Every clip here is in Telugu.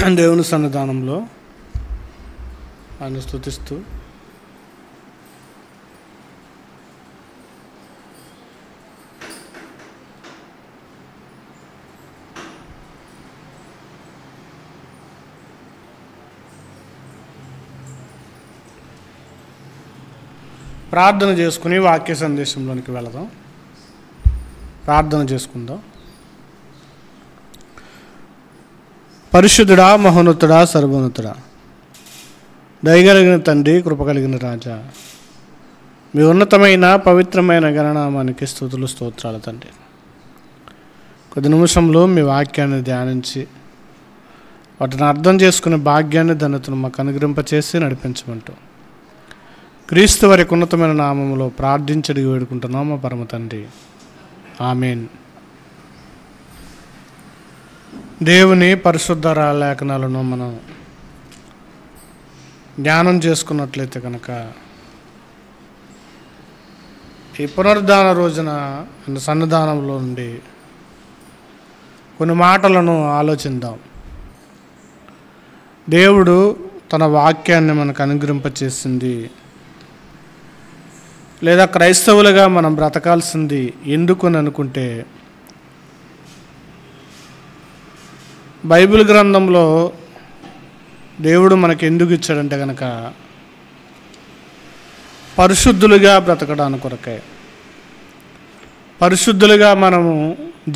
దేవుని సన్నిధానంలో ఆయన స్తుతిస్తూ ప్రార్థన చేసుకుని వాక్య సందేశంలోనికి వెళదాం. ప్రార్థన చేసుకుందాం. పరిశుద్ధుడా, మహోన్నతుడా, సర్వోన్నతుడా, దయగలిగిన తండ్రి, కృప కలిగిన రాజా, మీ ఉన్నతమైన పవిత్రమైన గణనామానికి స్తుతులు స్తోత్రాలు తండ్రి. కొద్ది నిమిషంలో మీ వాక్యాన్ని ధ్యానించి వాటిని అర్థం చేసుకునే భాగ్యాన్ని ధన్యతను మాకు అనుగ్రహింపచేసి నడిపించమంటూ క్రీస్తు వారి ఉన్నతమైన నామములో ప్రార్థించడికి వేడుకుంటున్నాం మా పరమ తండ్రి, ఆమేన్. దేవుని పరిశుద్ధ లేఖనాలను మనం ధ్యానం చేసుకున్నట్లయితే కనుక ఈ పునరుద్ధాన రోజున సన్నిధానంలో నుండి కొన్ని మాటలను ఆలోచిద్దాం. దేవుడు తన వాక్యాన్ని మనకు అనుగ్రహింపచేసింది, లేదా క్రైస్తవులుగా మనం బ్రతకాల్సింది ఎందుకు అని అనుకుంటే, బైబిల్ గ్రంథంలో దేవుడు మనకి ఎందుకు ఇచ్చాడంటే కనుక పరిశుద్ధులుగా బ్రతకడానికి కొరకే, పరిశుద్ధులుగా మనము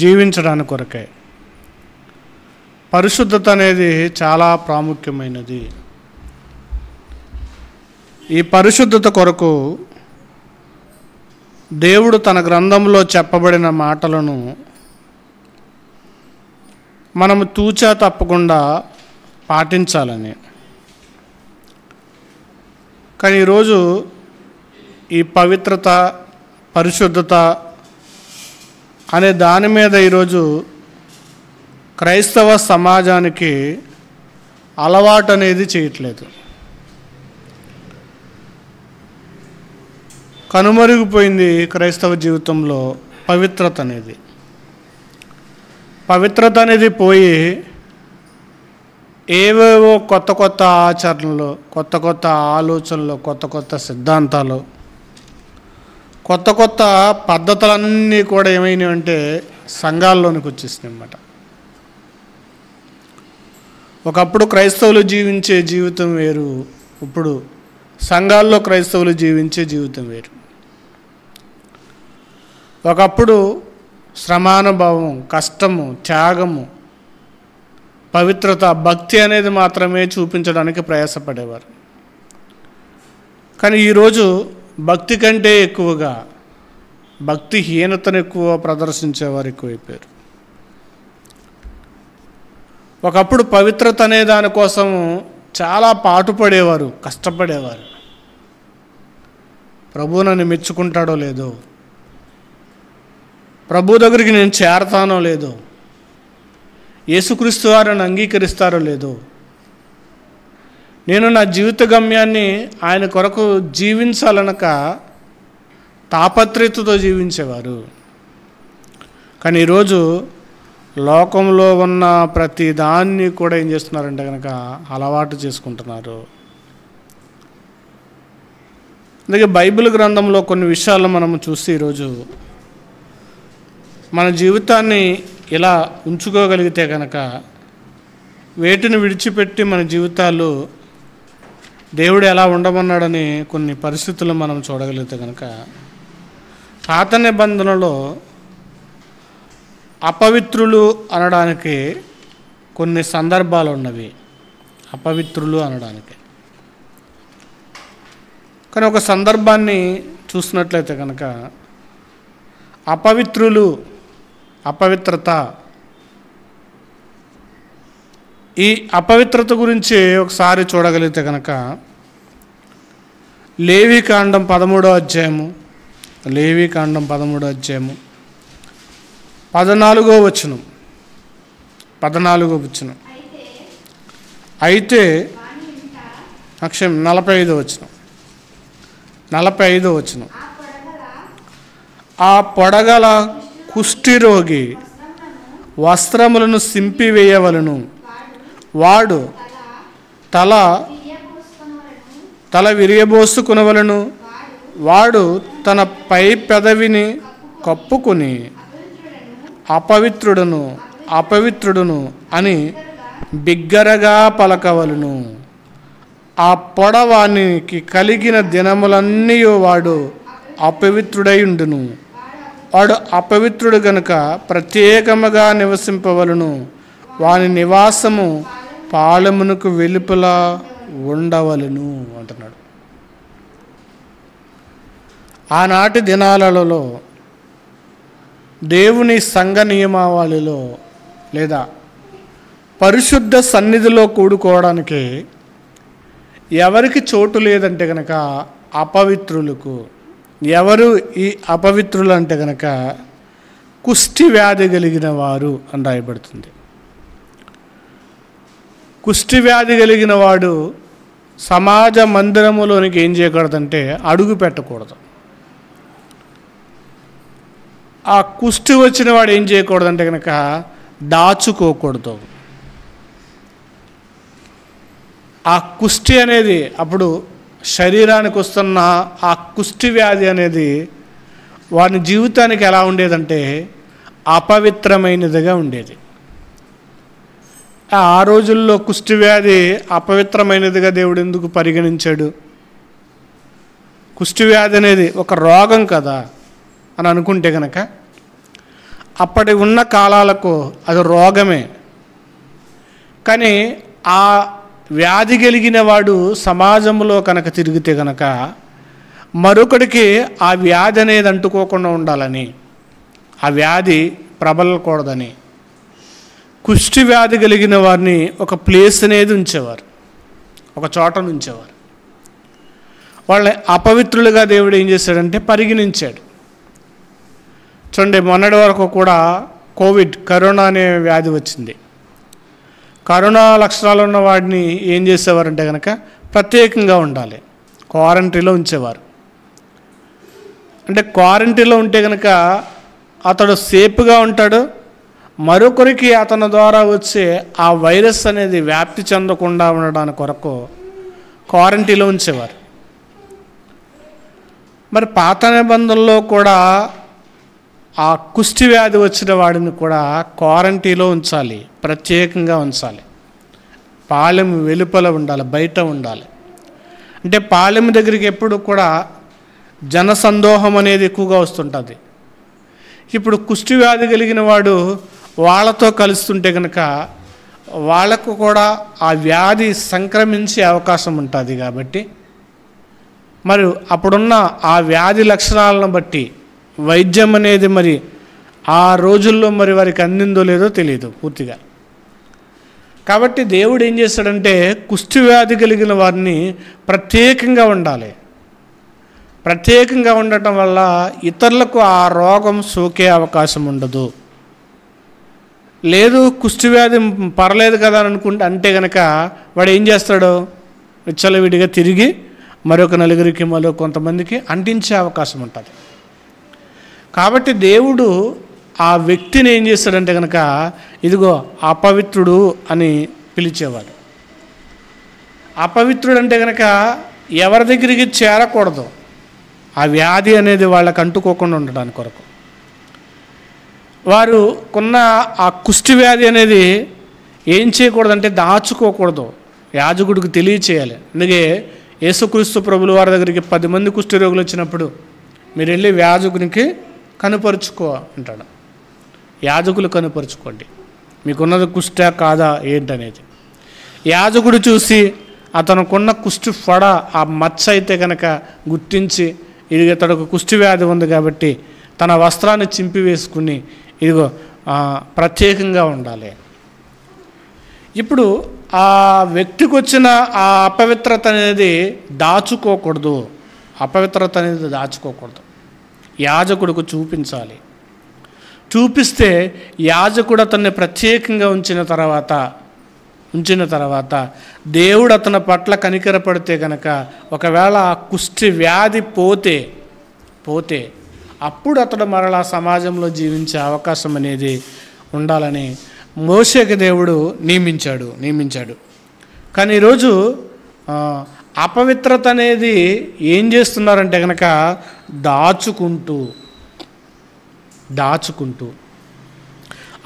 జీవించడానికి కొరకే. పరిశుద్ధత అనేది చాలా ప్రాముఖ్యమైనది. ఈ పరిశుద్ధత కొరకు దేవుడు తన గ్రంథంలో చెప్పబడిన మాటలను మనము తూచా తప్పకుండా పాటించాలని. కానీ ఈరోజు ఈ పవిత్రత, పరిశుద్ధత అనే దాని మీద ఈరోజు క్రైస్తవ సమాజానికి అలవాటు అనేది చేయట్లేదు. కనుమరుగిపోయింది క్రైస్తవ జీవితంలో పవిత్రత అనేది. పవిత్రత అనేది పోయి ఏవేవో కొత్త కొత్త ఆచరణలు, కొత్త కొత్త ఆలోచనలు, కొత్త కొత్త సిద్ధాంతాలు, కొత్త కొత్త పద్ధతులన్నీ కూడా ఏమైనాయంటే సంఘాల్లోనికి వచ్చేసినాయి అన్నమాట. ఒకప్పుడు క్రైస్తవులు జీవించే జీవితం వేరు, ఇప్పుడు సంఘాల్లో క్రైస్తవులు జీవించే జీవితం వేరు. ఒకప్పుడు శ్రమానుభవం, కష్టము, త్యాగము, పవిత్రత, భక్తి అనేది మాత్రమే చూపించడానికి ప్రయాసపడేవారు. కానీ ఈరోజు భక్తి కంటే ఎక్కువగా భక్తిహీనతను ఎక్కువ ప్రదర్శించేవారు ఎక్కువైపోయారు. ఒకప్పుడు పవిత్రత అనే దానికోసం చాలా పాటుపడేవారు, కష్టపడేవారు. ప్రభువు నన్ను మెచ్చుకుంటాడో లేదో, ప్రభు దగ్గరికి నేను చేరతానో లేదో, యేసుక్రీస్తు వారిని అంగీకరిస్తారో లేదో, నేను నా జీవిత గమ్యాన్ని ఆయన కొరకు జీవించాలనక తాపత్రయతతో జీవించేవారు. కానీ ఈరోజు లోకంలో ఉన్న ప్రతి దాన్ని కూడా ఏం చేస్తున్నారంటే కనుక అలవాటు చేసుకుంటున్నారు. అందుకే బైబిల్ గ్రంథంలో కొన్ని విషయాలను మనం చూసి ఈరోజు మన జీవితాన్ని ఇలా ఉంచుకోగలిగితే కనుక, వేటిని విడిచిపెట్టి మన జీవితాలు దేవుడు ఎలా ఉండమన్నాడని కొన్ని పరిస్థితులు మనం చూడగలిగితే కనుక, పాత నిబంధనలో అపవిత్రులు అనడానికి కొన్ని సందర్భాలు ఉన్నవి. అపవిత్రులు అనడానికి. కానీ ఒక సందర్భాన్ని చూసినట్లయితే కనుక అపవిత్రులు, అపవిత్రత, ఈ అపవిత్రత గురించి ఒకసారి చూడగలిగితే కనుక లేవీకాండం 13వ అధ్యాయము, లేవీకాండం 13వ అధ్యాయము 14వ వచనం, 14వ వచనం. అయితే 45వ వచనం, 45వ వచనం. ఆ పొడగల కుష్ఠిరోగి వస్త్రములను సింపివేయవలను, వాడు తల విరియబోసుకునవలను, వాడు తన పై పెదవిని కప్పుకొని అపవిత్రుడును అని బిగ్గరగా పలకవలను. ఆ పొడవానికి కలిగిన దినములన్నీ వాడు అపవిత్రుడై ఉండును. వాడు అపవిత్రుడు గనుక ప్రత్యేకముగా నివసింపవలను. వాని నివాసము పాళెమునకు వెలుపల ఉండవలను అంటున్నాడు. ఆనాటి దినాలలో దేవుని సంఘ నియమావళిలో లేదా పరిశుద్ధ సన్నిధిలో కూడుకోవడానికి ఎవరికి చోటు లేదంటే కనుక అపవిత్రులకు. ఎవరు ఈ అపవిత్రులు అంటే కనుక కుష్టి వ్యాధి కలిగిన వారు అని రాయబడుతుంది. కుష్టి వ్యాధి కలిగిన వాడు సమాజ మందిరములోనికి ఏం చేయకూడదంటే అడుగు పెట్టకూడదు. ఆ కుష్టి వచ్చిన వాడు ఏం చేయకూడదంటే కనుక దాచుకోకూడదు. ఆ కుష్టి అనేది అప్పుడు శరీరానికి వస్తున్న ఆ కుష్టి వ్యాధి అనేది వాని జీవితానికి ఎలా ఉండేదంటే అపవిత్రమైనదిగా ఉండేది. ఆ రోజుల్లో కుష్టి వ్యాధి అపవిత్రమైనదిగా దేవుడు ఎందుకు పరిగణించాడు? కుష్టి వ్యాధి అనేది ఒక రోగం కదా అని అనుకుంటే కనుక అప్పటి ఉన్న కాలాలకు అది రోగమే. కానీ ఆ వ్యాధి కలిగిన వాడు సమాజంలో కనుక తిరిగితే కనుక మరొకడికి ఆ వ్యాధి అనేది అంటుకోకుండా ఉండాలని, ఆ వ్యాధి ప్రబలకూడదని కుష్టి వ్యాధి కలిగిన వారిని ఒక ప్లేస్ అనేది ఉంచేవారు, ఒక చోట ఉంచేవారు. వాళ్ళని అపవిత్రులుగా దేవుడు ఏం చేశాడంటే పరిగణించాడు. చూడండి, మొన్నటి వరకు కూడా కరోనా అనే వ్యాధి వచ్చింది. కరోనా లక్షణాలు ఉన్న వాడిని ఏం చేసేవారంటే కనుక ప్రత్యేకంగా ఉండాలి, క్వారంటైన్లో ఉంచేవారు. అంటే క్వారంటైన్లో ఉంటే కనుక అతడు సేఫ్గా ఉంటాడు, మరొకరికి అతని ద్వారా వచ్చే ఆ వైరస్ అనేది వ్యాప్తి చెందకుండా ఉండడానికి కొరకు క్వారంటైన్లో ఉంచేవారు. మరి పాత నిబంధనలో కూడా ఆ కుష్టి వ్యాధి వచ్చిన వాడిని కూడా క్వారంటైన్లో ఉంచాలి, ప్రత్యేకంగా ఉంచాలి. పాలెం వెలుపల ఉండాలి, బయట ఉండాలి. అంటే పాలెం దగ్గరికి ఎప్పుడు కూడా జనసందోహం అనేది ఎక్కువగా వస్తుంటుంది. ఇప్పుడు కుష్టి వ్యాధి కలిగిన వాడు వాళ్ళతో కలుస్తుంటే కనుక వాళ్ళకు కూడా ఆ వ్యాధి సంక్రమించే అవకాశం ఉంటుంది. కాబట్టి మరి అప్పుడున్న ఆ వ్యాధి లక్షణాలను బట్టి వైద్యం అనేది మరి ఆ రోజుల్లో మరి వారికి అందిందో లేదో తెలియదు పూర్తిగా. కాబట్టి దేవుడు ఏం చేశాడంటే కుష్టి వ్యాధి కలిగిన వారిని ప్రత్యేకంగా ఉండాలి. ప్రత్యేకంగా ఉండటం వల్ల ఇతరులకు ఆ రోగం సోకే అవకాశం ఉండదు. లేదు కుష్టి వ్యాధి పర్లేదు కదా అని అంటే కనుక వాడు ఏం చేస్తాడు, విచ్చలవిడిగా తిరిగి మరొక నలుగురికి మరో కొంతమందికి అంటించే అవకాశం ఉంటుంది. కాబట్టి దేవుడు ఆ వ్యక్తిని ఏం చేస్తాడంటే కనుక ఇదిగో అపవిత్రుడు అని పిలిచేవాడు. అపవిత్రుడు అంటే కనుక ఎవరి దగ్గరికి చేరకూడదు, ఆ వ్యాధి అనేది వాళ్ళకి అంటుకోకుండా ఉండడానికి కొరకు. వారు కొన్న ఆ కుష్టి వ్యాధి అనేది ఏం చేయకూడదంటే దాచుకోకూడదు, యాజకుడికి తెలియచేయాలి. అందుకే యేసుక్రీస్తు ప్రభుల వారి దగ్గరికి 10 మంది కుష్టి రోగులు వచ్చినప్పుడు మీరు వెళ్ళి యాజకునికి కనుపరుచుకో అంటాడు. యాజకులు కనుపరుచుకోండి మీకున్నది కుష్ట కాదా ఏంటనేది. యాజకుడు చూసి అతనుకున్న కుష్టి ఫడ ఆ మచ్చ అయితే కనుక గుర్తించి ఇది అతడికి కుష్టి వ్యాధి ఉంది కాబట్టి తన వస్త్రాన్ని చింపి వేసుకుని ఇదిగో ప్రత్యేకంగా ఉండాలి. ఇప్పుడు ఆ వ్యక్తికి వచ్చిన ఆ అపవిత్రత అనేది దాచుకోకూడదు, అపవిత్రత అనేది దాచుకోకూడదు, యాజకుడికి చూపించాలి. చూపిస్తే యాజకుడు అతన్ని ప్రత్యేకంగా ఉంచిన తర్వాత దేవుడు అతని పట్ల కనికరపడితే కనుక ఒకవేళ ఆ కుష్టి వ్యాధి పోతే అప్పుడు అతడు మరలా సమాజంలో జీవించే అవకాశం అనేది ఉండాలని మోషేకి దేవుడు నియమించాడు. కానీ ఈరోజు అపవిత్రత అనేది ఏం చేస్తున్నారంటే కనుక దాచుకుంటూ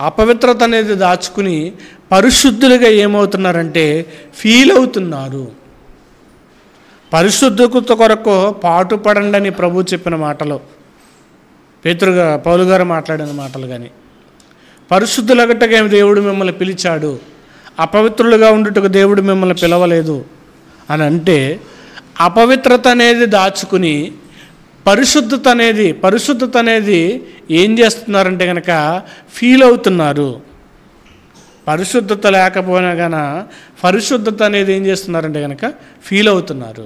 అపవిత్రత అనేది దాచుకుని పరిశుద్ధులుగా ఏమవుతున్నారంటే ఫీల్ అవుతున్నారు. పరిశుద్ధత కొరకు పాటుపడండి అని ప్రభు చెప్పిన మాటలు, పౌలు గారు మాట్లాడిన మాటలు కానీ, పరిశుద్ధులగట్టగా దేవుడు మిమ్మల్ని పిలిచాడు, అపవిత్రులుగా ఉండుటకు దేవుడు మిమ్మల్ని పిలవలేదు అని అంటే, అపవిత్రత అనేది దాచుకుని పరిశుద్ధత అనేది ఏం చేస్తున్నారంటే కనుక ఫీల్ అవుతున్నారు. పరిశుద్ధత లేకపోయినా కానీ పరిశుద్ధత అనేది ఏం చేస్తున్నారంటే కనుక ఫీల్ అవుతున్నారు.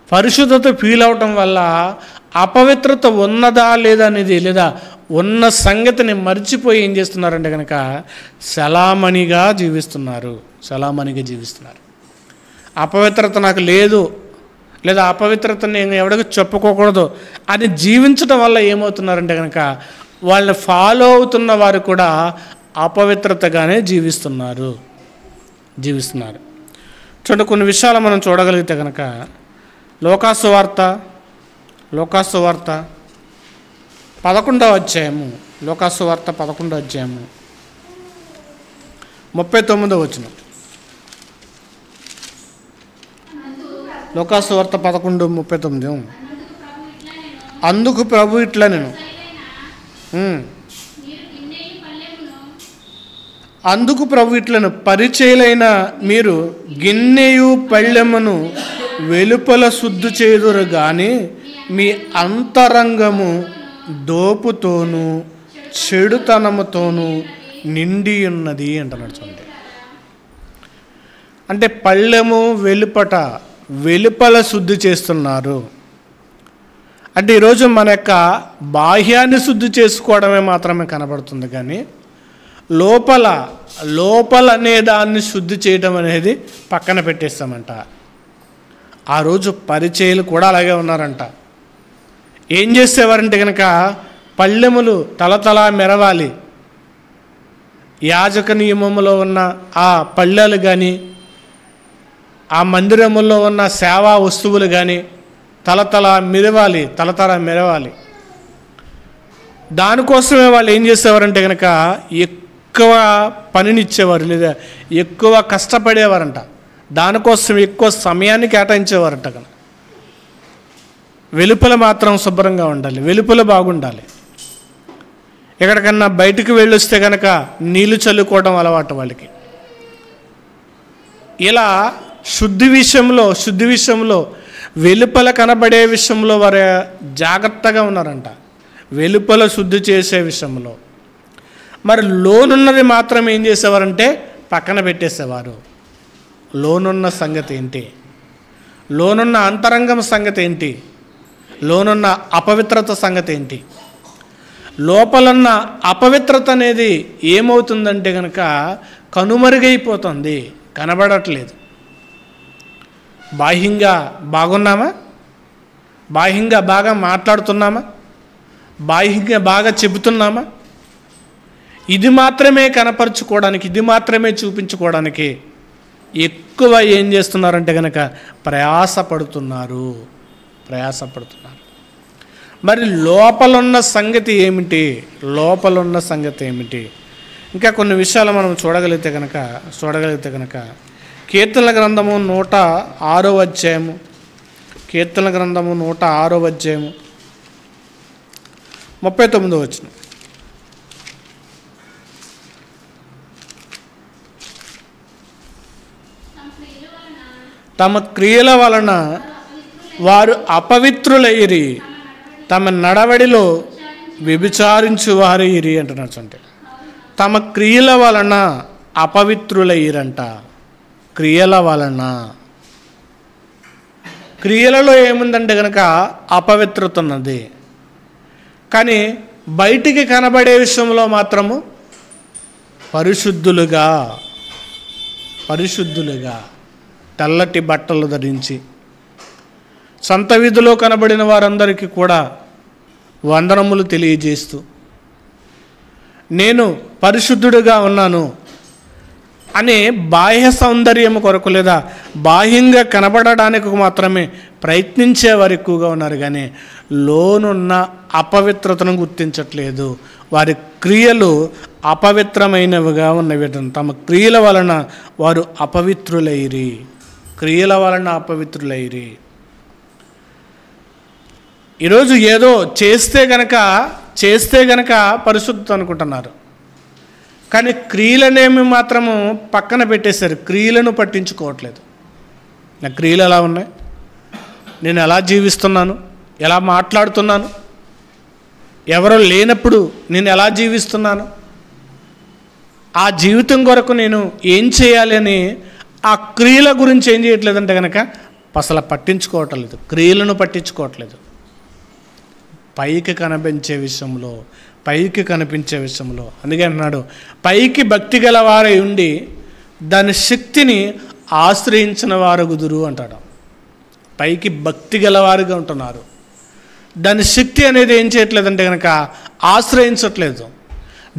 పరిశుద్ధత ఫీల్ అవటం వల్ల అపవిత్రత ఉన్నదా లేదా అనేది, లేదా ఉన్న సంగతిని మర్చిపోయి ఏం చేస్తున్నారంటే కనుక సలామణిగా జీవిస్తున్నారు. అపవిత్రత నాకు లేదు, లేదా అపవిత్రత నేను ఎవరికి చెప్పుకోకూడదు అని జీవించడం వల్ల ఏమవుతున్నారంటే కనుక వాళ్ళని ఫాలో అవుతున్న వారు కూడా అపవిత్రతగానే జీవిస్తున్నారు. చూడండి, కొన్ని విషయాలు మనం చూడగలిగితే కనుక లోకాసు వార్త 11వ అధ్యాయము, లోకాసు వార్త 11వ అధ్యాయము 39వ వచనం. లోకాసు వార్త 11:39. అందుకు ప్రభు ఇట్లా నేను పరిచయులైన మీరు గిన్నెయు పళ్ళెమును వెలుపల శుద్ధి చేదురు కానీ మీ అంతరంగము దోపుతోనూ చెడుతనముతోనూ నిండి ఉన్నది అంటున్నాడు. చూడండి, అంటే పళ్ళెము వెలుపల శుద్ధి చేస్తున్నారు. అంటే ఈరోజు మన యొక్క బాహ్యాన్ని శుద్ధి చేసుకోవడమే మాత్రమే కనబడుతుంది, కానీ లోపల అనే దాన్ని శుద్ధి చేయడం అనేది పక్కన పెట్టేస్తామంట. ఆ రోజు పరిచయులు కూడా అలాగే ఉన్నారంట. ఏం చేసేవారంటే కనుక పళ్ళెములు తలతలా మెరవాలి, యాజక నియమములో ఉన్న ఆ పళ్ళెలు కానీ ఆ మందిరములో ఉన్న సేవా వస్తువులు కానీ తలతల మెరవాలి. దానికోసమే వాళ్ళు ఏం చేసేవారంటే కనుక ఎక్కువ పనినిచ్చేవారు, లేదా ఎక్కువ కష్టపడేవారంట. దానికోసం ఎక్కువ సమయాన్ని కేటాయించేవారంట. కనుక వెలుపల మాత్రం శుభ్రంగా ఉండాలి, వెలుపల బాగుండాలి. ఎక్కడికన్నా బయటికి వెళ్ళొస్తే కనుక నీళ్లు చల్లుకోవడం అలవాటు వాళ్ళకి. ఇలా శుద్ధి విషయంలో వెలుపల కనబడే విషయంలో వారు జాగ్రత్తగా ఉన్నారంట, వెలుపల శుద్ధి చేసే విషయంలో. మరి లోనున్నది మాత్రం ఏం చేసేవారంటే పక్కన పెట్టేసేవారు. లోనున్న సంగతి ఏంటి, లోనున్న అంతరంగం సంగతి ఏంటి, లోనున్న అపవిత్రత సంగతి ఏంటి? లోపలన్న అపవిత్రత అనేది ఏమవుతుందంటే కనుక కనుమరుగైపోతుంది, కనబడట్లేదు. బాహ్యంగా బాగున్నామా, బాహ్యంగా బాగా మాట్లాడుతున్నామా, బాహ్యంగా బాగా చెబుతున్నామా, ఇది మాత్రమే కనపరుచుకోవడానికి, ఇది మాత్రమే చూపించుకోవడానికి ఎక్కువ ఏం చేస్తున్నారంటే కనుక ప్రయాసపడుతున్నారు. మరి లోపలున్న సంగతి ఏమిటి? ఇంకా కొన్ని విషయాలు మనం చూడగలిగితే కనుక కీర్తనల గ్రంథము 106వ అధ్యాయము, 39వ వచనం. తమ క్రియల వలన వారు అపవిత్రులైరి, తమ నడవడిలో వ్యభిచారించు వారైరి అంటున్నారు. అంటే తమ క్రియల వలన అపవిత్రులైరంట. క్రియలలో ఏముందంటే కనుక అపవిత్రత ఉన్నది, కానీ బయటికి కనబడే విషయంలో మాత్రము పరిశుద్ధులుగా తెల్లటి బట్టలు ధరించి సంత వీధిలో కనబడిన వారందరికీ కూడా వందనములు తెలియజేస్తూ, నేను పరిశుద్ధుడిగా ఉన్నాను అనే బాహ్య సౌందర్యం కొరకు లేదా బాహ్యంగా కనబడడానికి మాత్రమే ప్రయత్నించేవారు ఎక్కువగా ఉన్నారు, కానీ లోనున్న అపవిత్రతను గుర్తించట్లేదు. వారి క్రియలు అపవిత్రమైనవిగా ఉన్నవి. తమ క్రియల వలన వారు అపవిత్రులైరి, క్రియల వలన అపవిత్రులైరి. ఈరోజు ఏదో చేస్తే గనక పరిశుద్ధత అనుకుంటున్నారు, కానీ క్రియలనేమి మాత్రము పక్కన పెట్టేశారు, క్రియలను పట్టించుకోవట్లేదు. నా క్రియలు ఎలా ఉన్నాయి, నేను ఎలా జీవిస్తున్నాను, ఎలా మాట్లాడుతున్నాను, ఎవరో లేనప్పుడు నేను ఎలా జీవిస్తున్నాను, ఆ జీవితం కొరకు నేను ఏం చేయాలి అని ఆ క్రియల గురించి ఏం చేయట్లేదంటే కనుక అసలు పట్టించుకోవట్లేదు, క్రియలను పట్టించుకోవట్లేదు. పైకి కనిపించే విషయంలో అందుకే అంటున్నాడు, పైకి భక్తి గల వారై ఉండి దాని శక్తిని ఆశ్రయించిన వారు గుదురు అంటాడు. పైకి భక్తి గలవారుగా ఉంటున్నారు, దాని శక్తి అనేది ఏం చేయట్లేదంటే కనుక ఆశ్రయించట్లేదు.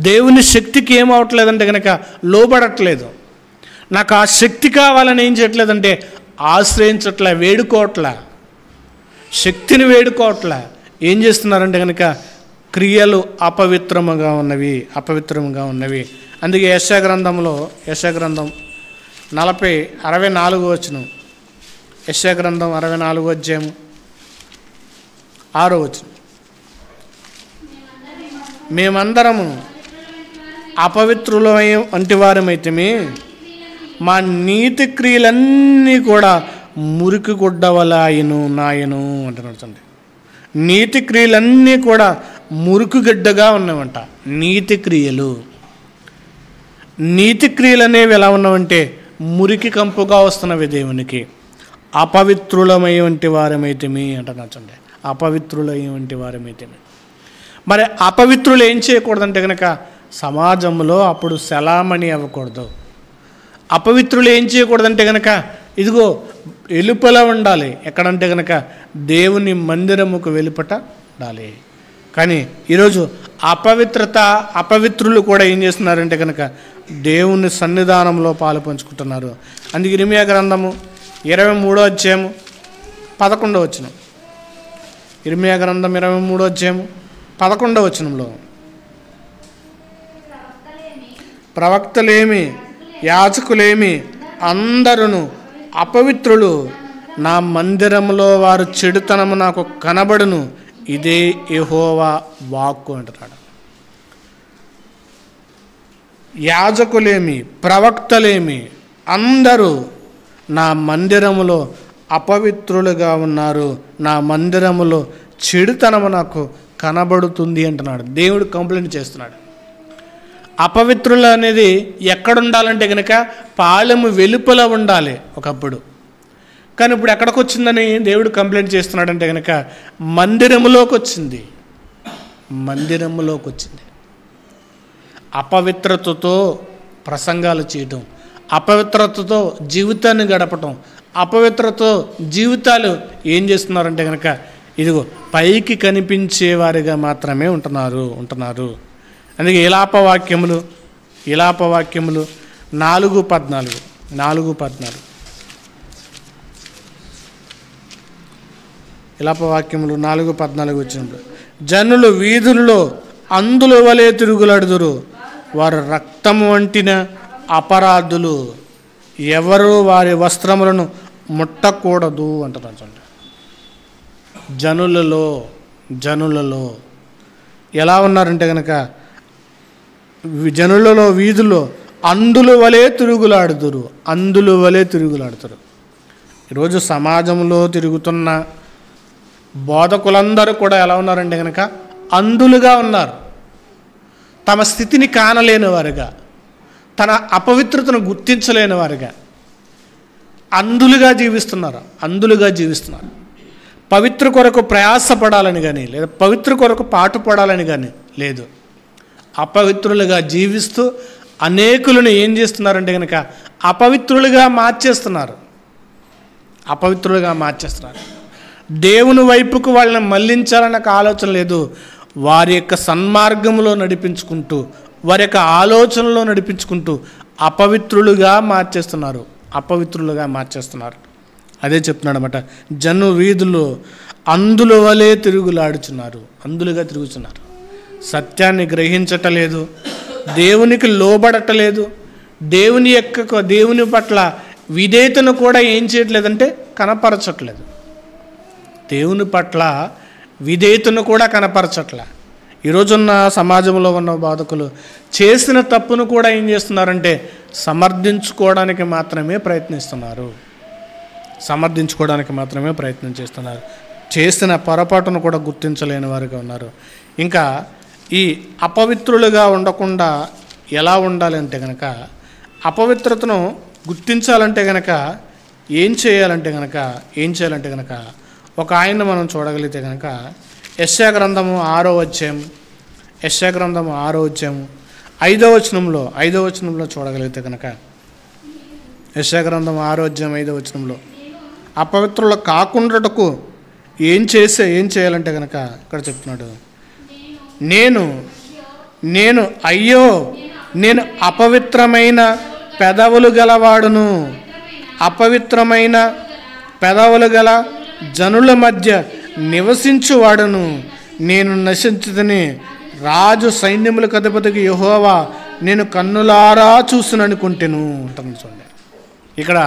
దేవుని శక్తికి ఏమవట్లేదంటే కనుక లోబడట్లేదు. నాకు ఆ శక్తి కావాలని ఏం చేయట్లేదంటే ఆశ్రయించట్లే, వేడుకోవట్లే, శక్తిని వేడుకోవట్లే. ఏం చేస్తున్నారంటే కనుక క్రియలు అపవిత్రముగా ఉన్నవి. అందుకే యెషయా గ్రంథం 64 వచనం, యెషయా గ్రంథం 64 అధ్యాయం 6 వచనం, మేమందరము అపవిత్రుల వంటి వారమైతే మా నీతి క్రియలన్నీ కూడా మురికి గుడ్డవలాయను నాయను అంటున్నాడు. నీతి క్రియలన్నీ కూడా మురుకుగడ్డగా ఉన్నామంట. నీతి క్రియలు అనేవి ఎలా ఉన్నామంటే మురికి కంపుగా వస్తున్నవి దేవునికి. అపవిత్రులమై వంటి వారమైతేమి అంటున్నాడు. అపవిత్రులై వంటి వారమైతేమి. మరి అపవిత్రులు ఏం చేయకూడదంటే కనుక సమాజంలో అప్పుడు సలామణి అవ్వకూడదు. అపవిత్రులు ఏం చేయకూడదంటే కనుక ఇదిగో వెలుపల ఉండాలి. ఎక్కడంటే కనుక దేవుని మందిరముకు వెలుపట ఉండాలి. కానీ ఈరోజు అపవిత్రులు కూడా ఏం చేస్తున్నారంటే కనుక దేవుని సన్నిధానంలో పాలు పంచుకుంటున్నారు. అందుకే ఇర్మీయా గ్రంథము 23వ అధ్యాయము 11వ వచనం, ఇర్మీయా గ్రంథం 23వ అధ్యాయము 11వ వచనంలో, ప్రవక్తలేమి యాజకులేమి అందరును అపవిత్రులు, నా మందిరంలో వారు చెడుతనము నాకు కనబడును, ఇదే యెహోవా వాక్కు అంటున్నాడు. యాజకులేమి ప్రవక్తలేమి అందరూ నా మందిరములో అపవిత్రులుగా ఉన్నారు, నా మందిరములో చెడుతనము నాకు కనబడుతుంది అంటున్నాడు. దేవుడు కంప్లైంట్ చేస్తున్నాడు. అపవిత్రులు అనేది ఎక్కడుండాలంటే కనుక పాలెము వెలుపల ఉండాలి ఒకప్పుడు. కానీ ఇప్పుడు ఎక్కడికి వచ్చిందని దేవుడు కంప్లైంట్ చేస్తున్నాడంటే కనుక మందిరములోకి వచ్చింది. అపవిత్రతతో ప్రసంగాలు చేయటం, అపవిత్రతతో జీవితాన్ని గడపటం, అపవిత్రతతో జీవితాలు ఏం చేస్తున్నారంటే కనుక ఇదిగో పైకి కనిపించేవారిగా మాత్రమే ఉంటున్నారు. అందుకే ఇలాపవాక్యములు 4:14 ఇలాపవాక్యములు 4:14 వచ్చినప్పుడు, జనులు వీధుల్లో అందుల వలె తిరుగులాడుదురు, వారు రక్తము వంటిన అపరాధులు, ఎవరు వారి వస్త్రములను ముట్టకూడదు అంటున్నారు. జనులలో ఎలా ఉన్నారంటే కనుక జనులలో వీధుల్లో అందుల వలె తిరుగులాడుతారు. ఈరోజు సమాజంలో తిరుగుతున్న బోధకులందరూ కూడా ఎలా ఉన్నారంటే కనుక అందులుగా ఉన్నారు. తమ స్థితిని కానలేని వారుగా, తన అపవిత్రతను గుర్తించలేని వారుగా అందులుగా జీవిస్తున్నారు. పవిత్ర కొరకు ప్రయాసపడాలని కానీ లేదా పవిత్ర కొరకు పాటుపడాలని కానీ లేదు. అపవిత్రులుగా జీవిస్తూ అనేకులను ఏం చేస్తున్నారంటే కనుక అపవిత్రులుగా మార్చేస్తున్నారు. దేవుని వైపుకు వాళ్ళని మళ్లించాలన్న ఆలోచన లేదు. వారి యొక్క సన్మార్గంలో నడిపించుకుంటూ వారి యొక్క ఆలోచనలో నడిపించుకుంటూ అపవిత్రులుగా మార్చేస్తున్నారు. అదే చెప్తున్నాడు అన్నమాట. జను వీధుల్లో అందుల వలె అందులుగా తిరుగుతున్నారు. సత్యాన్ని గ్రహించటలేదు, దేవునికి లోబడటలేదు, దేవుని పట్ల విధేయతను కూడా ఏం చేయట్లేదంటే కనపరచట్లేదు. దేవుని పట్ల విధేయతను కూడా కనపరచట్లే. ఈరోజున్న సమాజంలో ఉన్న బోధకులు చేసిన తప్పును కూడా ఏం చేస్తున్నారంటే సమర్థించుకోవడానికి మాత్రమే ప్రయత్నం చేస్తున్నారు. చేసిన పొరపాటును కూడా గుర్తించలేని వారుగా ఉన్నారు. ఇంకా ఈ అపవిత్రులుగా ఉండకుండా ఎలా ఉండాలంటే కనుక, అపవిత్రతను గుర్తించాలంటే కనుక ఏం చేయాలంటే కనుక ఒక ఆయన మనం చూడగలిగితే కనుక యెషయా గ్రంథము 6వ అధ్యాయం 5వ వచనంలో చూడగలిగితే కనుక యెషయా గ్రంథం 6వ అధ్యాయం 5వ వచనంలో అపవిత్రులు కాకుండాటకు ఏం చేయాలంటే కనుక ఇక్కడ చెప్తున్నాడు, అయ్యో నేను అపవిత్రమైన పెదవులు గలవాడును, అపవిత్రమైన పెదవులు గల జనుల మధ్య నివసించువాడును, నేను నశించుదని రాజు సైన్యములకు అధిపతికి యెహోవా నేను కన్నులారా చూసుననుకుంటేను అంటాను. చూడండి, ఇక్కడ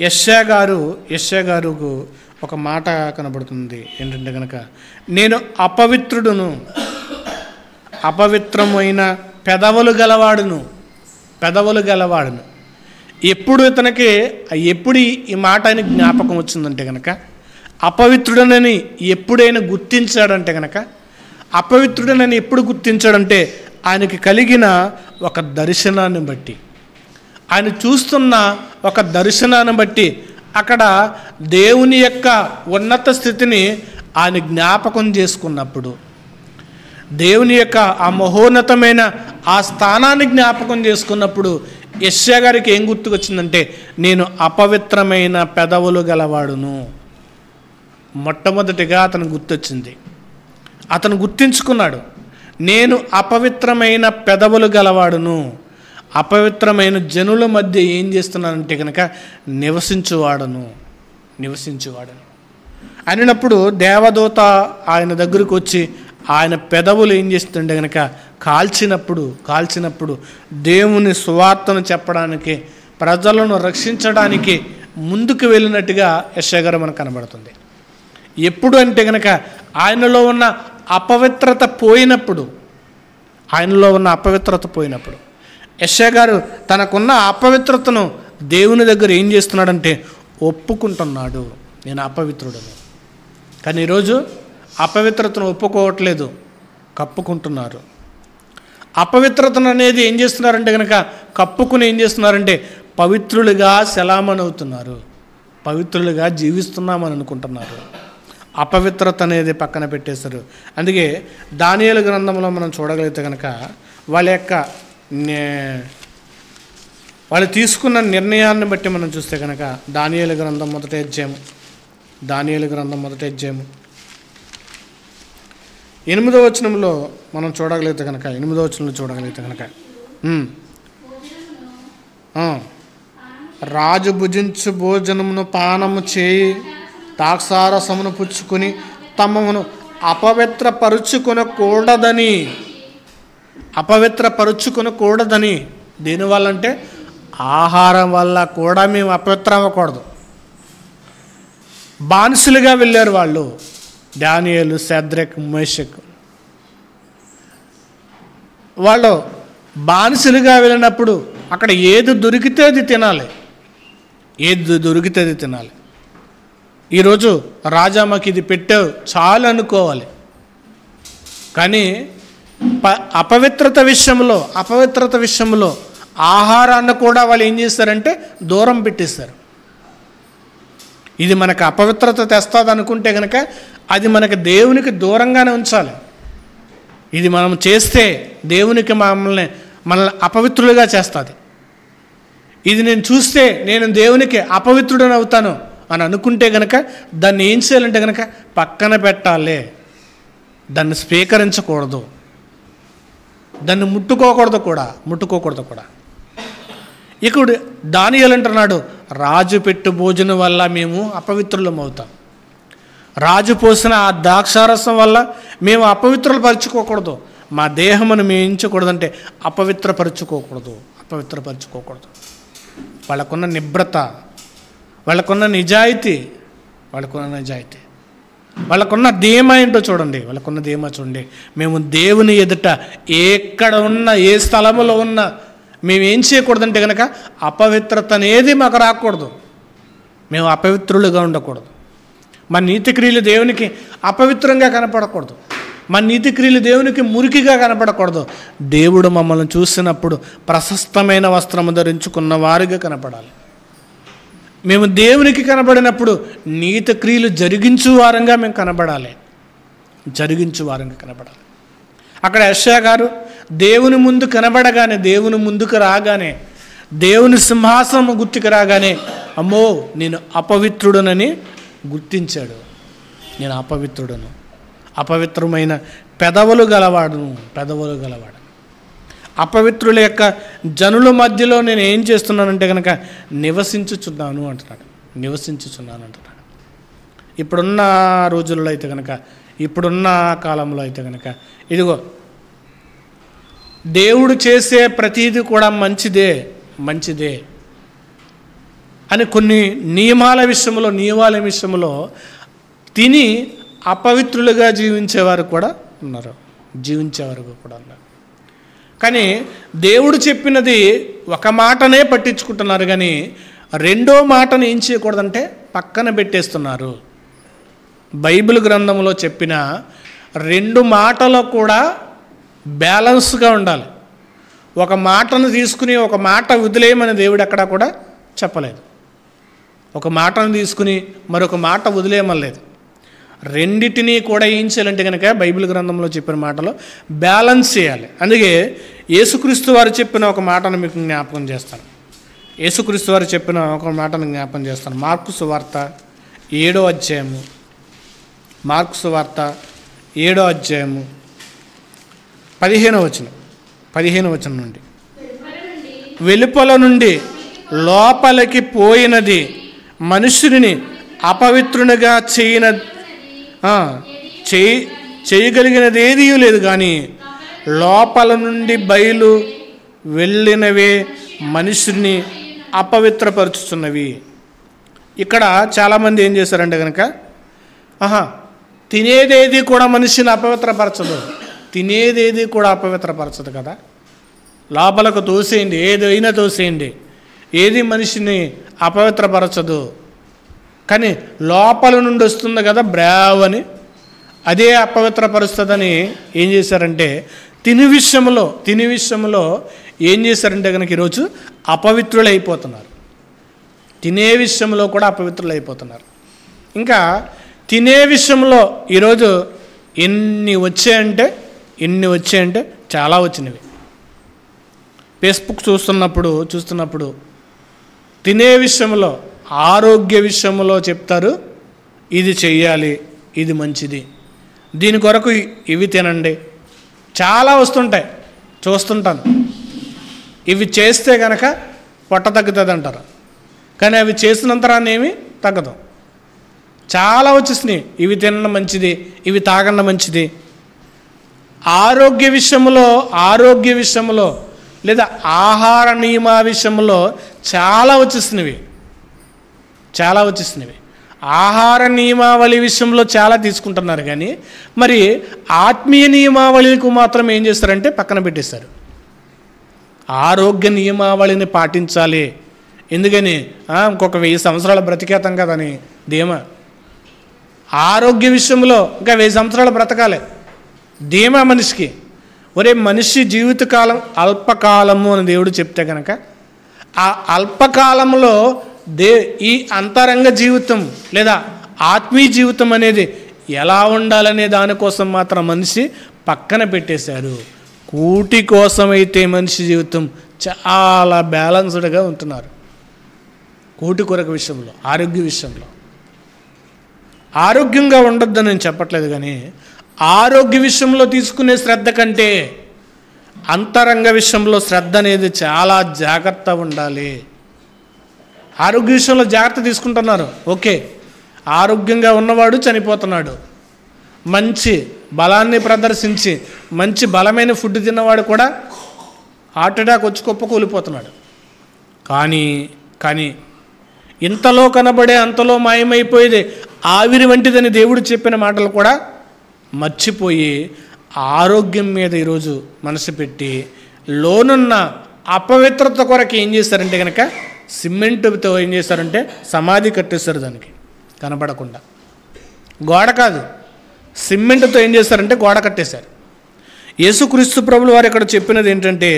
యెషయా గారుకు ఒక మాట కనబడుతుంది. ఏంటంటే కనుక నేను అపవిత్రమైన పెదవులు గలవాడును. ఎప్పుడు ఈ మాట ఆయన జ్ఞాపకం వచ్చిందంటే కనుక, అపవిత్రుడనని ఎప్పుడైనా గుర్తించాడంటే కనుక, అపవిత్రుడనని ఎప్పుడు గుర్తించాడంటే ఆయనకి కలిగిన ఒక దర్శనాన్ని బట్టి, ఆయన చూస్తున్న ఒక దర్శనాన్ని బట్టి అక్కడ దేవుని యొక్క ఉన్నత స్థితిని ఆయన జ్ఞాపకం చేసుకున్నప్పుడు, దేవుని యొక్క ఆ మహోన్నతమైన ఆ స్థానాన్ని జ్ఞాపకం చేసుకున్నప్పుడు యెషయా గారికి ఏం గుర్తుకొచ్చిందంటే నేను అపవిత్రమైన పెదవులు గలవాడును. మొట్టమొదటిగా అతను గుర్తొచ్చింది, అతను గుర్తించుకున్నాడు, నేను అపవిత్రమైన పెదవులు గలవాడును, అపవిత్రమైన జనుల మధ్య ఏం చేస్తున్నానంటే కనుక నివసించువాడను అనినప్పుడు దేవదూత ఆయన దగ్గరకు వచ్చి ఆయన పెదవులు ఏం చేస్తుంటే కనుక కాల్చినప్పుడు దేవుని సువార్తను చెప్పడానికి, ప్రజలను రక్షించడానికి ముందుకు వెళ్ళినట్టుగా యెషయా గారు మనకు కనబడుతుంది. ఎప్పుడు అంటే కనుక ఆయనలో ఉన్న అపవిత్రత పోయినప్పుడు యెషయా గారు తనకున్న అపవిత్రతను దేవుని దగ్గర ఏం చేస్తున్నాడంటే ఒప్పుకుంటున్నాడు, నేను అపవిత్రుడను. కానీ ఈరోజు అపవిత్రతను ఒప్పుకోవట్లేదు, కప్పుకుంటున్నారు. అపవిత్రతను అనేది ఏం చేస్తున్నారంటే కనుక కప్పుకుని ఏం చేస్తున్నారంటే పవిత్రులుగా సెలామణి అవుతున్నారు, పవిత్రులుగా జీవిస్తున్నామని అనుకుంటున్నారు. అపవిత్రత అనేది పక్కన పెట్టేశారు. అందుకే దానియేలు గ్రంథంలో మనం చూడగలిగితే కనుక వాళ్ళు తీసుకున్న నిర్ణయాన్ని బట్టి మనం చూస్తే కనుక దానియేలు గ్రంథం మొదటి అధ్యాయం 8వ వచనంలో మనం చూడగలిగితే కనుక 8వ వచనంలో చూడగలిగితే కనుక రాజు భుజించు భోజనమును పానము చేయి ద్రాక్షారసమును పుచ్చుకొని తమను అపవిత్రపరుచుకొనకూడదని దేనివల్ల అంటే ఆహారం వల్ల కూడా మేము అపవిత్రం అవ్వకూడదు. బానిసలుగా వెళ్ళారు వాళ్ళు, దానియేలు, షద్రక్, మేషక్. వాళ్ళు బానిసలుగా వెళ్ళినప్పుడు అక్కడ ఏది దొరికితే అది తినాలి. ఈరోజు రాజా మాకు ఇది పెట్టావు చాలు అనుకోవాలి. కానీ అపవిత్రత విషయంలో ఆహారాన్ని కూడా వాళ్ళు ఏం చేస్తారంటే దూరం పెట్టేస్తారు. ఇది మనకు అపవిత్రత తెస్తుంది అనుకుంటే కనుక అది మనకు దేవునికి దూరంగానే ఉంచాలి. ఇది మనం చేస్తే దేవునికి మనల్ని అపవిత్రులుగా చేస్తుంది. ఇది నేను చూస్తే నేను దేవునికి అపవిత్రుడని అవుతాను అని అనుకుంటే కనుక దాన్ని ఏం చేయాలంటే కనుక పక్కన పెట్టాలి, దాన్ని స్వీకరించకూడదు. దాన్ని ముట్టుకోకూడదు కూడా. ఇక్కడ దానియేలు అంటున్నాడు, రాజు పెట్టు భోజనం వల్ల మేము అపవిత్రులం అవుతాం. రాజు పోసిన ఆ ద్రాక్షారసం వల్ల మేము అపవిత్రులు పరుచుకోకూడదు. మా దేహమును మేము ఎంచకూడదంటే అపవిత్రపరుచుకోకూడదు. వాళ్ళకున్న నిబ్రత, వాళ్ళకున్న నిజాయితీ, వాళ్ళకున్న ధీమా ఏంటో చూడండి. మేము దేవుని ఎదుట ఎక్కడ ఉన్నా, ఏ స్థలములో ఉన్నా మేము ఏం చేయకూడదంటే కనుక అపవిత్రత అనేది మాకు రాకూడదు. మేము అపవిత్రులుగా ఉండకూడదు. మన నీతిక్రియలు దేవునికి అపవిత్రంగా కనపడకూడదు. మన నీతిక్రియలు దేవునికి మురికిగా కనపడకూడదు. దేవుడు మమ్మల్ని చూసినప్పుడు ప్రశస్తమైన వస్త్రము ధరించుకున్న వారిగా కనపడాలి. మేము దేవునికి కనబడినప్పుడు నీతిక్రియలు జరిగించు వారంగా మేము కనబడాలి. అక్కడ యెషయా గారు దేవుని ముందు కనబడగానే, దేవుని ముందుకు రాగానే, దేవుని సింహాసనం గుర్తుకు రాగానే అమ్మో నేను అపవిత్రుడనని గుర్తించాడు. నేను అపవిత్రమైన పెదవులు గలవాడు. అపవిత్రుల యొక్క జనుల మధ్యలో నేను ఏం చేస్తున్నానంటే కనుక నివసించుచున్నాను అంటున్నాడు. ఇప్పుడున్న రోజుల్లో అయితే కనుక, ఇప్పుడున్న కాలంలో అయితే కనుక ఇదిగో దేవుడు చేసే ప్రతీది కూడా మంచిదే అని కొన్ని నియమాల విషయంలో తిని అపవిత్రులుగా జీవించేవారు కూడా ఉన్నారు. కానీ దేవుడు చెప్పినది ఒక మాటనే పట్టించుకుంటున్నారు, కానీ రెండో మాటను ఏం చేయకూడదంటే పక్కన పెట్టేస్తున్నారు. బైబిల్ గ్రంథంలో చెప్పిన రెండు మాటలు కూడా బ్యాలెన్స్గా ఉండాలి. ఒక మాటను తీసుకుని ఒక మాట వదిలేయమని దేవుడు ఎక్కడా కూడా చెప్పలేదు. ఒక మాటను తీసుకుని మరొక మాట వదిలేయమలేదు. రెండిటినీ కూడా ఏం చేయాలంటే కనుక బైబిల్ గ్రంథంలో చెప్పిన మాటలో బ్యాలెన్స్ చేయాలి. అందుకే యేసుక్రీస్తు వారు చెప్పిన ఒక మాటను మీకు జ్ఞాపకం చేస్తాను. మార్కు సువార్త 7వ అధ్యాయము. 15వ వచనం నుండి, వెలుపల నుండి లోపలికి పోయినది మనుషుని అపవిత్రునిగా చేయగలిగినది ఏదీ లేదు, కానీ లోపల నుండి బయలు వెళ్ళినవే మనుషుని అపవిత్రపరుచుతున్నవి. ఇక్కడ చాలామంది ఏం చేశారంటే కనుక తినేదేది కూడా మనిషిని అపవిత్రపరచదు కదా. లోపలకు తోసేయండి, ఏదైనా తోసేయండి, ఏది మనిషిని అపవిత్రపరచదు. కానీ లోపల నుండి వస్తుంది కదా బ్రావని, అదే అపవిత్రపరుస్తుందని ఏం చేశారంటే తిని విషయంలో ఏం చేశారంటే కనుక ఈరోజు అపవిత్రులైపోతున్నారు. తినే విషయంలో కూడా అపవిత్రులైపోతున్నారు. ఇంకా తినే విషయంలో ఈరోజు ఎన్ని వచ్చాయంటే చాలా వచ్చినవి. ఫేస్బుక్ చూస్తున్నప్పుడు తినే విషయంలో, ఆరోగ్య విషయంలో చెప్తారు, ఇది చెయ్యాలి, ఇది మంచిది, దీని కొరకు ఇవి తినండి. చాలా వస్తుంటాయి, చూస్తుంటాను. ఇవి చేస్తే కనుక పొట్ట తగ్గుతుంది అంటారు, కానీ అవి చేసినంతరాన్ని ఏమీ తగ్గదు. చాలా వచ్చేసినాయి. ఇవి తినడం మంచిది, ఇవి తాగడం మంచిది. ఆరోగ్య విషయంలో లేదా ఆహార నియమ విషయంలో చాలా వచ్చేసినవి. ఆహార నియమావళి విషయంలో చాలా తీసుకుంటున్నారు, కానీ మరి ఆత్మీయ నియమావళికి మాత్రం ఏం చేస్తారంటే పక్కన పెట్టేస్తారు. ఆరోగ్య నియమావళిని పాటించాలి, ఎందుకని ఇంకొక 1000 సంవత్సరాలు బ్రతికేతాం కదని ధీమా. ఆరోగ్య విషయంలో ఇంకా 1000 సంవత్సరాలు బ్రతకాలి ధీమా మనిషికి. ఒరే, మనిషి జీవితకాలం అల్పకాలము అని దేవుడు చెప్తే కనుక ఆ అల్పకాలంలో ఈ అంతరంగ జీవితం లేదా ఆత్మీయ జీవితం అనేది ఎలా ఉండాలనే దానికోసం మాత్రం మనిషి పక్కన పెట్టేశారు. కూటి కోసమైతే మనిషి జీవితం చాలా బ్యాలెన్స్డ్గా ఉంటున్నారు. కూటి కొరకు విషయంలో, ఆరోగ్య విషయంలో ఆరోగ్యంగా ఉండొద్దని నేను చెప్పట్లేదు, కానీ ఆరోగ్య విషయంలో తీసుకునే శ్రద్ధ కంటే అంతరంగ విషయంలో శ్రద్ధ అనేది చాలా జాగ్రత్త ఉండాలి. ఆరోగ్య విషయంలో జాగ్రత్త తీసుకుంటున్నారు, ఓకే. ఆరోగ్యంగా ఉన్నవాడు చనిపోతున్నాడు. మంచి బలాన్ని ప్రదర్శించి మంచి బలమైన ఫుడ్ తిన్నవాడు కూడా హార్ట్ అటాక్ వచ్చి కుప్పకూలిపోతున్నాడు. కానీ ఇంతలో కనబడే అంతలో మాయమైపోయేది ఆవిరి వంటిదని దేవుడు చెప్పిన మాటలు కూడా మర్చిపోయి ఆరోగ్యం మీద ఈరోజు మనసు పెట్టి లోనున్న అపవిత్రత కొరకు ఏం చేస్తారంటే కనుక సిమెంటుతో ఏం చేస్తారంటే సమాధి కట్టేస్తారు, దానికి కనబడకుండా. గోడ కాదు, సిమెంటుతో ఏం చేస్తారంటే గోడ కట్టేశారు. యేసుక్రీస్తు ప్రభులు వారు ఇక్కడ చెప్పినది ఏంటంటే,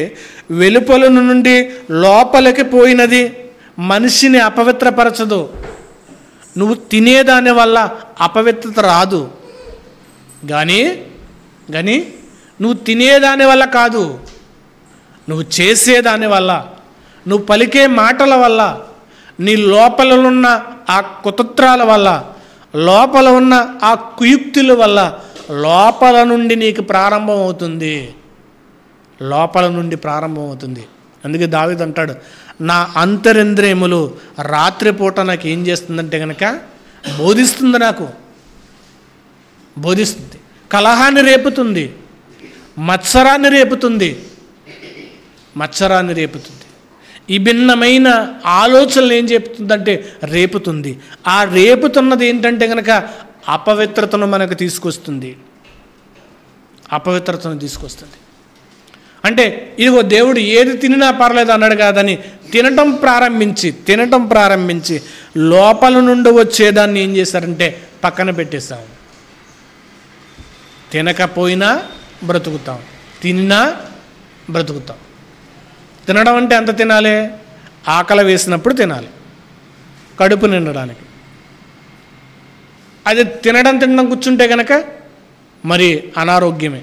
వెలుపల నుండి లోపలికి పోయినది మనిషిని అపవిత్రపరచదు. నువ్వు తినేదాని వల్ల అపవిత్రత రాదు, కానీ నువ్వు తినేదాని వల్ల కాదు, నువ్వు చేసేదాని వల్ల, నువ్వు పలికే మాటల వల్ల, నీ లోపల ఉన్న ఆ కుతంత్రాల వల్ల, లోపల ఉన్న ఆ కుయుక్తుల వల్ల లోపల నుండి నీకు ప్రారంభం అవుతుంది. లోపల నుండి ప్రారంభం అవుతుంది. అందుకే దావీదు అంటాడు, నా అంతరింద్రియములు రాత్రిపూట నాకు ఏం చేస్తుందంటే కనుక బోధిస్తుంది, నాకు బోధిస్తుంది. కలహాన్ని రేపుతుంది, మత్సరాన్ని రేపుతుంది, ఈ భిన్నమైన ఆలోచనలు ఏం చెప్తుందంటే రేపుతుంది. ఆ రేపుతున్నది ఏంటంటే కనుక అపవిత్రతను మనకు తీసుకొస్తుంది. అంటే ఇదిగో దేవుడు ఏది తినినా పర్లేదు అన్నాడు కాదని తినటం ప్రారంభించి లోపల నుండి వచ్చేదాన్ని ఏం చేశారంటే పక్కన పెట్టేస్తాం. తినకపోయినా బ్రతుకుతాం, తిన్నా బ్రతుకుతాం. తినడం అంటే ఎంత తినాలి? ఆకలి వేసినప్పుడు తినాలి, కడుపు నిండడానికి. అది తినడం కూర్చుంటే కనుక మరి అనారోగ్యం.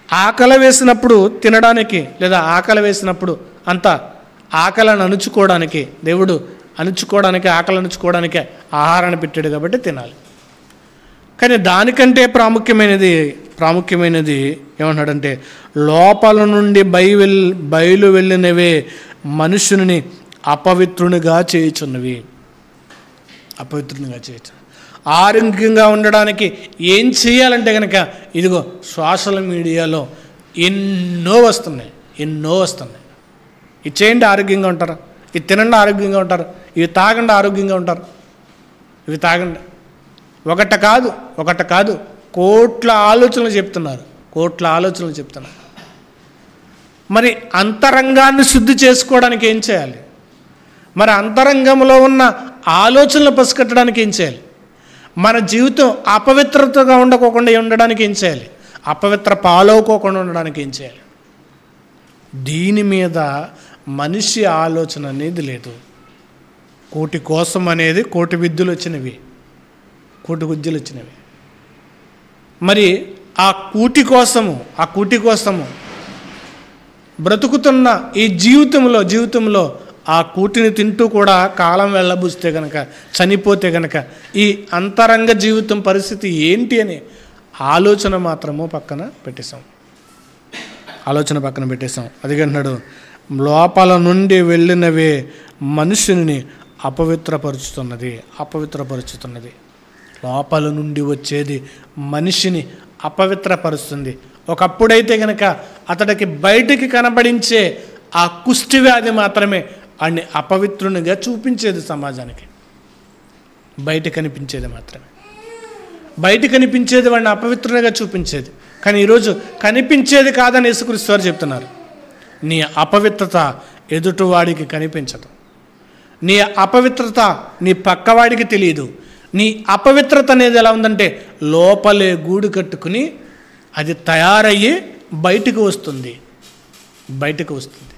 ఆకలి వేసినప్పుడు తినడానికి, లేదా ఆకలి వేసినప్పుడు అంత ఆకలిని అణుచుకోవడానికి, దేవుడు ఆకలి అణుచుకోవడానికి ఆహారాన్ని పెట్టాడు కాబట్టి తినాలి. కానీ దానికంటే ప్రాముఖ్యమైనది ఏమన్నాడంటే, లోపల నుండి బయలు వెళ్ళినవే మనుషుని అపవిత్రునిగా చేయుచున్నవి. ఆరోగ్యంగా ఉండడానికి ఏం చేయాలంటే కనుక ఇదిగో సోషల్ మీడియాలో ఎన్నో వస్తున్నాయి. ఇది చేయండి ఆరోగ్యంగా ఉంటారు, ఇది తినండి ఆరోగ్యంగా ఉంటారు, ఇవి తాగండి ఆరోగ్యంగా ఉంటారు, ఇవి తాగండి. ఒకట కాదు కోట్ల ఆలోచనలు చెప్తున్నారు. మరి అంతరంగాన్ని శుద్ధి చేసుకోవడానికి ఏం చేయాలి? మరి అంతరంగంలో ఉన్న ఆలోచనలు పసిగట్టడానికి ఏం చేయాలి? మన జీవితం అపవిత్రతగా ఉండడానికి ఏం చేయాలి? అపవిత్ర పాలవుకోకుండా ఉండడానికి ఏం చేయాలి? దీని మీద మనిషి ఆలోచన అనేది లేదు. కోటి కోసం అనేది కోటి విద్యలు వచ్చినవి. మరి ఆ కూటి కోసము బ్రతుకుతున్న ఈ జీవితంలో ఆ కూటిని తింటూ కూడా కాలం వెళ్ళబుస్తే కనుక, చనిపోతే కనుక ఈ అంతరంగ జీవితం పరిస్థితి ఏంటి అనే ఆలోచన మాత్రము పక్కన పెట్టేశాం. అదిగంటున్నాడు, లోపల నుండి వెళ్ళినవే మనుషుని అపవిత్రపరుచుతున్నది. లోపల నుండి వచ్చేది మనిషిని అపవిత్రపరుస్తుంది. ఒకప్పుడైతే కనుక అతడికి బయటికి కనబడించే ఆ కుష్టి వ్యాధి మాత్రమే వాడిని అపవిత్రునిగా చూపించేది సమాజానికి. బయట కనిపించేది వాడిని అపవిత్రునిగా చూపించేది. కానీ ఈరోజు కనిపించేది కాదని యేసుక్రీస్తు వారు చెప్తున్నారు. నీ అపవిత్రత ఎదుటివాడికి కనిపించదు, నీ అపవిత్రత నీ పక్కవాడికి తెలియదు. నీ అపవిత్రత అనేది ఎలా ఉందంటే లోపలే గూడు కట్టుకుని అది తయారయ్యి బయటకు వస్తుంది.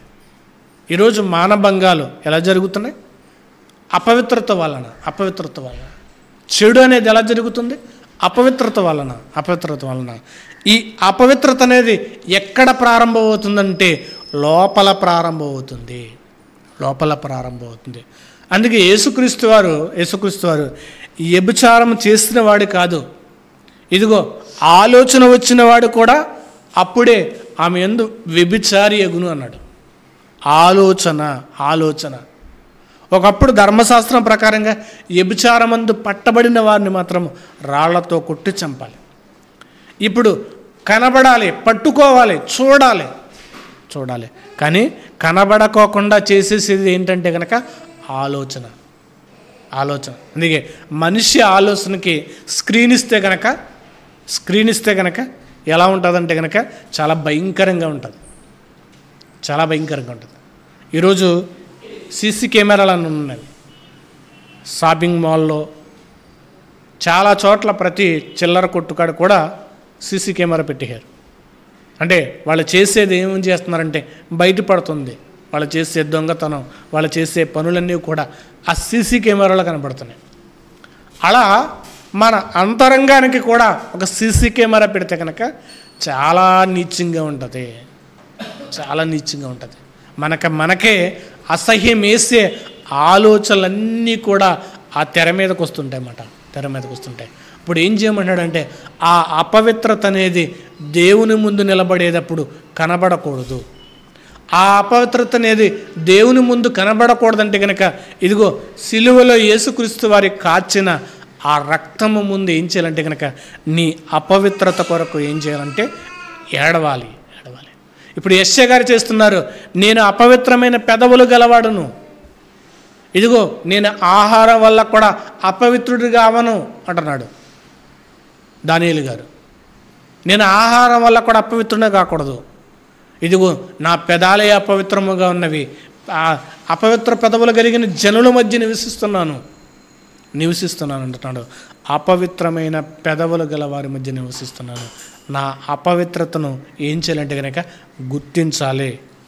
ఈరోజు మానభంగాలు ఎలా జరుగుతున్నాయి? అపవిత్రత వలన. చెడు అనేది ఎలా జరుగుతుంది? అపవిత్రత వలన. ఈ అపవిత్రత అనేది ఎక్కడ ప్రారంభమవుతుందంటే లోపల ప్రారంభమవుతుంది. అందుకే యేసుక్రీస్తు వారు వ్యభిచారం చేసిన వాడు కాదు, ఇదిగో ఆలోచన వచ్చిన వాడు కూడా అప్పుడే ఆమె యందు వ్యభిచారి అగును అన్నాడు. ఆలోచన. ఒకప్పుడు ధర్మశాస్త్రం ప్రకారంగా వ్యభిచారమందు పట్టబడిన వారిని మాత్రం రాళ్లతో కొట్టి చంపాలి. ఇప్పుడు కనబడాలి, పట్టుకోవాలి, చూడాలి. కానీ కనబడకోకుండా చేసేసేది ఏంటంటే కనుక ఆలోచన. అందుకే మనిషి ఆలోచనకి స్క్రీన్ ఇస్తే కనుక ఎలా ఉంటుందంటే కనుక చాలా భయంకరంగా ఉంటుంది. ఈరోజు సీసీ కెమెరాలు అని ఉన్నాయి. షాపింగ్ మాల్లో చాలా చోట్ల ప్రతి చిల్లర కొట్టుకాడ కూడా సీసీ కెమెరా పెట్టారు. అంటే వాళ్ళు చేసేది ఏం చేస్తున్నారంటే బయటపడుతుంది. వాళ్ళు చేసే దొంగతనం, వాళ్ళు చేసే పనులన్నీ కూడా ఆ సీసీ కెమెరాలో కనబడుతున్నాయి. అలా మన అంతరంగానికి కూడా ఒక సీసీ కెమెరా పెడితే కనుక చాలా నీచంగా ఉంటుంది. మనకే అసహ్యం వేసే ఆలోచనలన్నీ కూడా ఆ తెర మీదకి వస్తుంటాయి. ఇప్పుడు ఏం చేయమంటాడంటే ఆ అపవిత్రత అనేది దేవుని ముందు నిలబడేటప్పుడు కనబడకూడదు. ఆ అపవిత్రత అనేది దేవుని ముందు కనబడకూడదంటే కనుక ఇదిగో సిలువలో యేసుక్రీస్తు వారి కాచిన ఆ రక్తము ముందు ఏం చేయాలంటే కనుక నీ అపవిత్రత కొరకు ఏం చేయాలంటే ఏడవాలి. ఇప్పుడు యెషయా గారు చేస్తున్నారు, నేను అపవిత్రమైన పెదవులు గలవాడును, ఇదిగో నేను ఆహారం వల్ల కూడా అపవిత్రుడిగా అవను అంటున్నాడు. దానియేలు గారు, నేను ఆహారం వల్ల కూడా అపవిత్రుడే కాకూడదు, ఇదిగో నా పెదాలే అపవిత్రముగా ఉన్నవి, అపవిత్ర పెదవులు కలిగిన జనుల మధ్య నివసిస్తున్నాను అంటున్నాడు. అపవిత్రమైన పెదవులు గల వారి మధ్య నివసిస్తున్నాను. నా అపవిత్రతను ఏం చేయాలంటే కనుక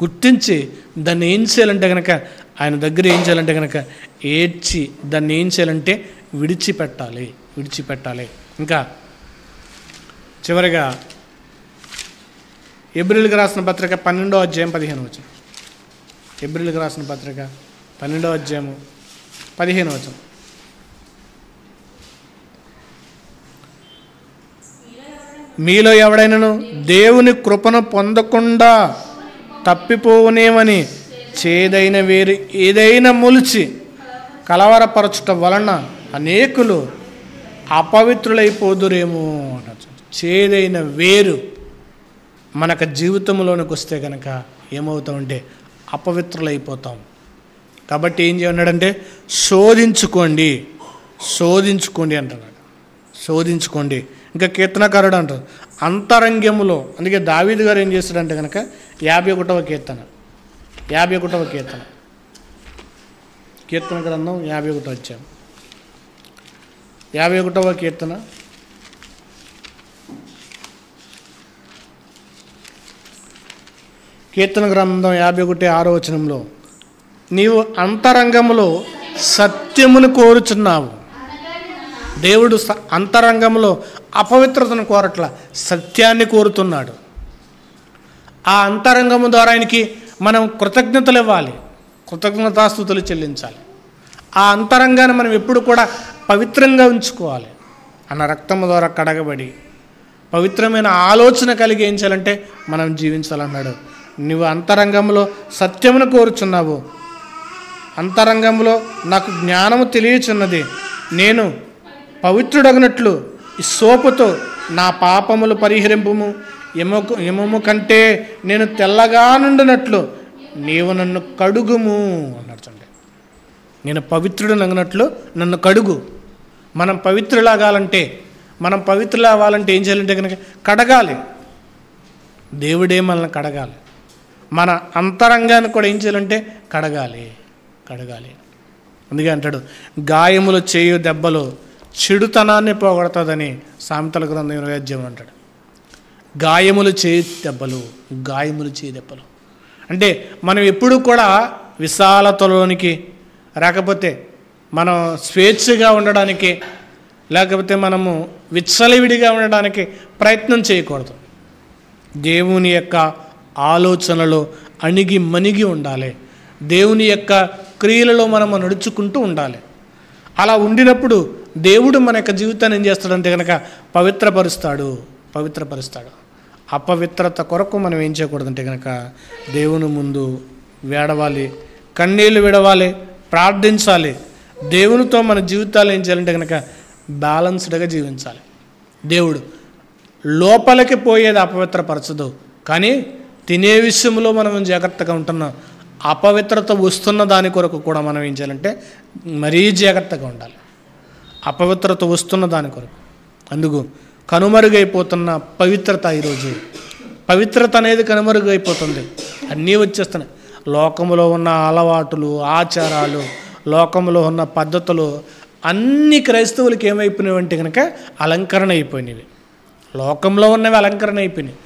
గుర్తించి దాన్ని ఏం చేయాలంటే కనుక ఆయన దగ్గర ఏం చేయాలంటే కనుక ఏడ్చి దాన్ని ఏం చేయాలంటే విడిచిపెట్టాలి. ఇంకా చివరిగా హెబ్రీయులకు రాసిన పత్రిక 12వ అధ్యాయం 15వ వచనం. హెబ్రీయులకు రాసిన పత్రిక 12వ అధ్యాయము 15వ వచనం. మీలో ఎవడైనాను దేవుని కృపను పొందకుండా తప్పిపోవునేమని చేదైన వేరు ఏదైనా మొలిచి కలవరపరచుట వలన అనేకులు అపవిత్రులైపోదురేమో అనొచ్చు. చేదైన వేరు మనకు జీవితంలోనికి వస్తే కనుక ఏమవుతామంటే అపవిత్రులైపోతాం. కాబట్టి ఏం చేయన్నాడంటే శోధించుకోండి అంటున్నాడు. శోధించుకోండి. ఇంకా కీర్తనకారుడు అంటారు అంతరంగములో. అందుకే దావీదు గారు ఏం చేస్తాడంటే కనుక 51వ కీర్తన కీర్తన గ్రంథం 51 అధ్యాయం 51వ కీర్తన 51:6వ వచనంలో నీవు అంతరంగములో సత్యమును కోరుచున్నావు. దేవుడు అంతరంగంలో అపవిత్రతను కోరట్ల, సత్యాన్ని కోరుతున్నాడు. ఆ అంతరంగము ద్వారా ఆయనకి మనం కృతజ్ఞతలు ఇవ్వాలి, కృతజ్ఞతాస్తుతులు చెల్లించాలి. ఆ అంతరంగాన్ని మనం ఎప్పుడు కూడా పవిత్రంగా ఉంచుకోవాలి. అన్న రక్తము ద్వారా కడగబడి పవిత్రమైన ఆలోచన కలిగి ఏం చేయాలంటే మనం జీవించాలన్నాడు. నువ్వు అంతరంగంలో సత్యమును కోరుచున్నావు, అంతరంగంలో నాకు జ్ఞానము తెలియచున్నది, నేను పవిత్రుడగినట్లు ఈ సోపుతో నా పాపములు పరిహరింపుము, ఎముము కంటే నేను తెల్లగా నుండినట్లు నీవు నన్ను కడుగుము అన్నాడు. చూడండి, నేను పవిత్రుడనగినట్లు నన్ను కడుగు. మనం పవిత్రులాగాలంటే ఏం చేయాలంటే కనుక కడగాలి. దేవుడే మనల్ని కడగాలి. మన అంతరంగాన్ని కూడా ఏం చేయాలంటే కడగాలి. అందుకే అంటాడు గాయములు చేయు దెబ్బలు చెడుతనాన్ని పోగొడుతుందని సామెతల గ్రంథం 20వ అధ్యాయం అంటాడు. గాయములు చేయి దెబ్బలు అంటే మనం ఎప్పుడు కూడా విశాలతలోనికి రాకపోతే మనం స్వేచ్ఛగా ఉండడానికి, లేకపోతే మనము విచ్చలవిడిగా ఉండడానికి ప్రయత్నం చేయకూడదు. దేవుని యొక్క ఆలోచనలో అణిగి మణిగి ఉండాలి. దేవుని యొక్క క్రియలలో మనము నడుచుకుంటూ ఉండాలి. అలా ఉండినప్పుడు దేవుడు మన యొక్క జీవితాన్ని ఏం చేస్తాడంటే కనుక పవిత్రపరుస్తాడు. అపవిత్రత కొరకు మనం ఏం చేయకూడదంటే కనుక దేవుని ముందు వేడవాలి, కన్నీళ్ళు విడవాలి, ప్రార్థించాలి. దేవునితో మన జీవితాలు ఏం చేయాలంటే కనుక బ్యాలెన్స్డ్గా జీవించాలి. దేవుడు లోపలికి పోయేది అపవిత్రపరచదు, కానీ తినే విషయంలో మనం జాగ్రత్తగా ఉంటున్నాం. అపవిత్రత వస్తున్న దాని కొరకు కూడా మనం ఏం చేయాలంటే మరీ జాగ్రత్తగా ఉండాలి. అపవిత్రత వస్తున్న దాని కొరకు. అందుకు కనుమరుగైపోతున్న పవిత్రత, ఈరోజు పవిత్రత అనేది కనుమరుగైపోతుంది. అన్నీ వచ్చేస్తున్నాయి. లోకములో ఉన్న అలవాటులు, ఆచారాలు, లోకంలో ఉన్న పద్ధతులు అన్ని క్రైస్తవులకి ఏమైపోయినవి అంటే కనుక అలంకరణ అయిపోయినవి. లోకంలో ఉన్నవి అలంకరణ అయిపోయినాయి.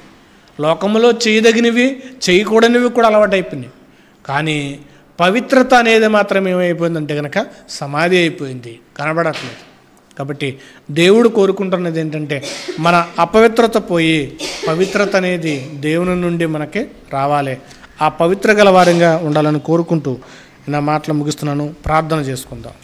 లోకంలో చేయదగినవి, చేయకూడనివి కూడా అలవాటు అయిపోయినాయి. కానీ పవిత్రత అనేది మాత్రం ఏమైపోయిందంటే కనుక సమాధి అయిపోయింది, కనబడట్లేదు. కాబట్టి దేవుడు కోరుకుంటున్నది ఏంటంటే మన అపవిత్రత పోయి పవిత్రత అనేది దేవుని నుండి మనకి రావాలి. ఆ పవిత్ర గల వారంగా ఉండాలని కోరుకుంటూ నా మాటలు ముగిస్తున్నాను. ప్రార్థన చేసుకుందాం.